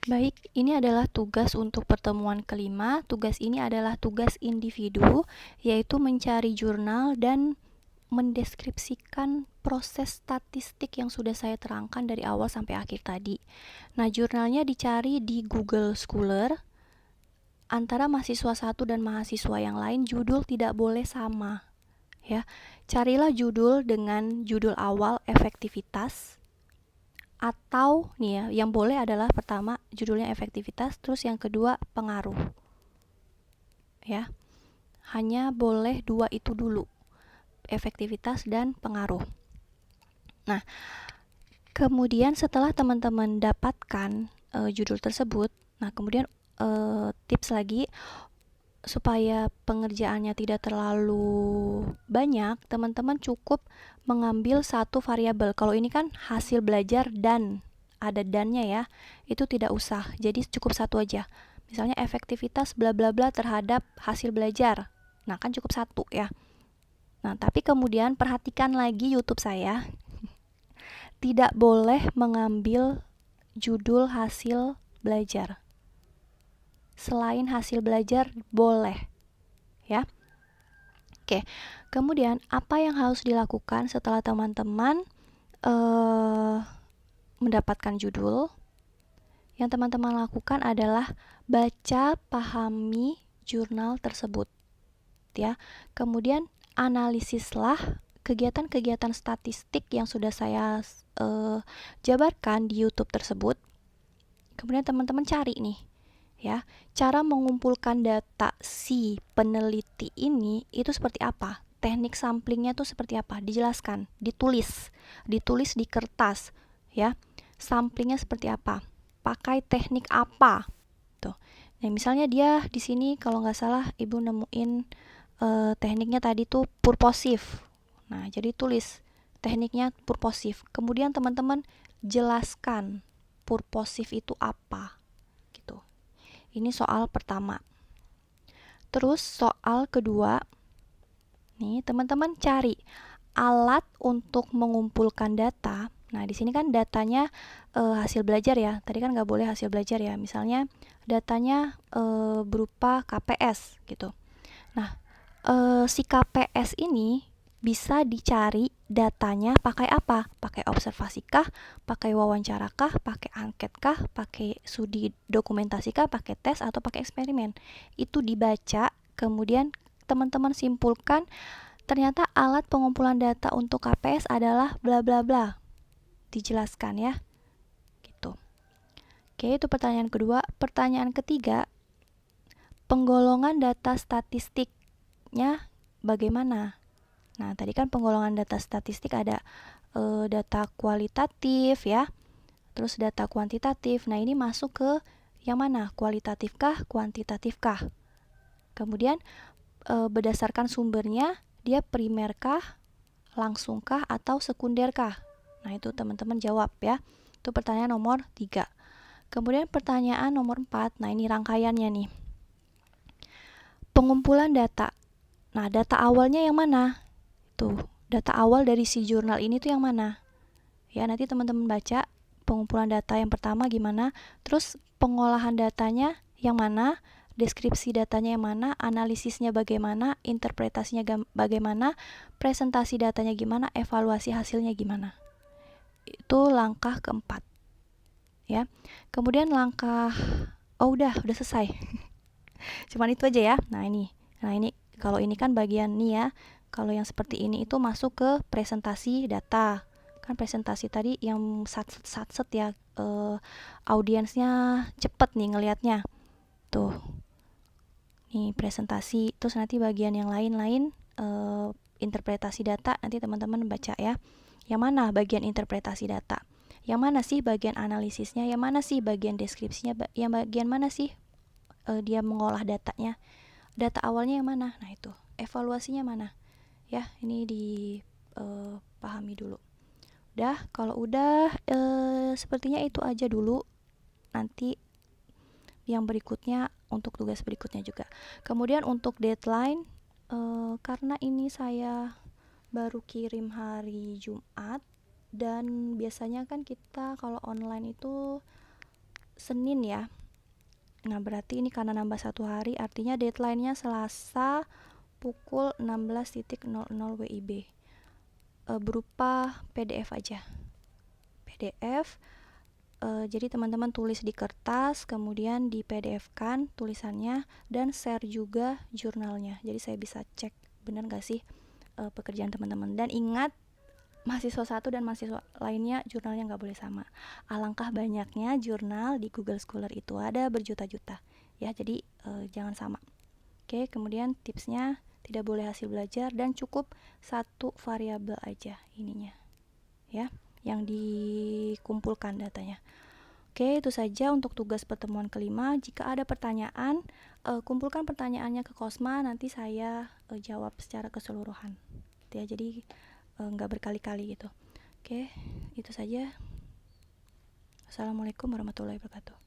Baik, ini adalah tugas untuk pertemuan kelima. Tugas ini adalah tugas individu, yaitu mencari jurnal dan mendeskripsikan proses statistik yang sudah saya terangkan dari awal sampai akhir tadi. Nah, jurnalnya dicari di Google Scholar. Antara mahasiswa satu dan mahasiswa yang lain, judul tidak boleh sama. Ya, carilah judul dengan judul awal efektivitas, atau nih ya, yang boleh adalah pertama judulnya efektivitas, terus yang kedua pengaruh. Ya, hanya boleh dua itu dulu, efektivitas dan pengaruh. Nah, kemudian setelah teman-teman dapatkan judul tersebut, nah kemudian tips lagi supaya pengerjaannya tidak terlalu banyak, teman-teman cukup mengambil satu variabel. Kalau ini kan hasil belajar dan ada dannya ya, itu tidak usah. Jadi cukup satu aja. Misalnya efektivitas bla bla bla terhadap hasil belajar. Nah, kan cukup satu ya. Nah, tapi kemudian perhatikan lagi YouTube saya. Tidak boleh mengambil judul hasil belajar. Selain hasil belajar boleh, ya. Oke, kemudian apa yang harus dilakukan setelah teman-teman mendapatkan judul? Yang teman-teman lakukan adalah baca, pahami jurnal tersebut, ya. Kemudian analisislah kegiatan-kegiatan statistik yang sudah saya jabarkan di YouTube tersebut. Kemudian teman-teman cari nih, ya, cara mengumpulkan data si peneliti ini itu seperti apa, teknik samplingnya itu seperti apa, dijelaskan, ditulis di kertas, ya, samplingnya seperti apa, pakai teknik apa, tuh. Nah, misalnya dia di sini kalau nggak salah ibu nemuin tekniknya tadi tuh purposive. Nah, jadi tulis tekniknya purposive. Kemudian teman-teman jelaskan purposive itu apa, gitu. Ini soal pertama. Terus soal kedua, nih teman-teman cari alat untuk mengumpulkan data. Nah, di sini kan datanya hasil belajar ya. Tadi kan nggak boleh hasil belajar ya. Misalnya datanya berupa KPS gitu. Nah, si KPS ini bisa dicari datanya pakai apa? Pakai observasi kah? Pakai wawancara kah? Pakai angket kah? Pakai studi dokumentasi kah? Pakai tes atau pakai eksperimen? Itu dibaca, kemudian teman-teman simpulkan ternyata alat pengumpulan data untuk KPS adalah bla bla bla. Dijelaskan ya. Gitu. Oke, itu pertanyaan kedua. Pertanyaan ketiga, penggolongan data statistiknya bagaimana? Nah, tadi kan penggolongan data statistik ada data kualitatif ya, terus data kuantitatif. Nah, ini masuk ke yang mana? Kualitatifkah, kuantitatifkah? Kemudian berdasarkan sumbernya, dia primerkah, langsungkah, atau sekunderkah? Nah, itu teman-teman jawab ya. Itu pertanyaan nomor 3. Kemudian pertanyaan nomor 4. Nah, ini rangkaiannya nih. Pengumpulan data. Nah, data awalnya yang mana? Tuh, data awal dari si jurnal ini tuh yang mana? Ya, nanti teman-teman baca pengumpulan data yang pertama gimana, terus pengolahan datanya yang mana, deskripsi datanya yang mana, analisisnya bagaimana, interpretasinya bagaimana, presentasi datanya gimana, evaluasi hasilnya gimana. Itu langkah keempat. Ya. Kemudian langkah udah selesai. Cuman itu aja ya. Nah, ini. Kalau ini kan bagian nih ya. Kalau yang seperti ini itu masuk ke presentasi data. Kan presentasi tadi yang satset ya, audiensnya cepet nih ngelihatnya. Tuh. Nih presentasi, terus nanti bagian yang lain-lain interpretasi data, nanti teman-teman baca ya. Yang mana bagian interpretasi data? Yang mana sih bagian analisisnya? Yang mana sih bagian deskripsinya? Yang bagian mana sih dia mengolah datanya? Data awalnya yang mana? Nah, itu. Evaluasinya mana? Ya, ini dipahami dulu. Udah, kalau udah sepertinya itu aja dulu. Nanti yang berikutnya untuk tugas berikutnya juga. Kemudian untuk deadline, karena ini saya baru kirim hari Jumat, dan biasanya kan kita kalau online itu Senin ya. Nah, berarti ini karena nambah 1 hari, artinya deadline-nya Selasa pukul 16.00 WIB. Berupa PDF aja. PDF. Jadi teman-teman tulis di kertas, kemudian di PDF-kan tulisannya, dan share juga jurnalnya. Jadi saya bisa cek benar gak sih pekerjaan teman-teman. Dan ingat, mahasiswa satu dan mahasiswa lainnya jurnalnya nggak boleh sama. Alangkah banyaknya jurnal di Google Scholar itu, ada berjuta-juta ya, jadi jangan sama. Oke, kemudian tipsnya tidak boleh hasil belajar dan cukup 1 variabel aja ininya ya, yang dikumpulkan datanya. Oke, itu saja untuk tugas pertemuan kelima. Jika ada pertanyaan, kumpulkan pertanyaannya ke Kosma, nanti saya jawab secara keseluruhan ya, jadi nggak berkali-kali gitu. Oke, itu saja. Assalamualaikum warahmatullahi wabarakatuh.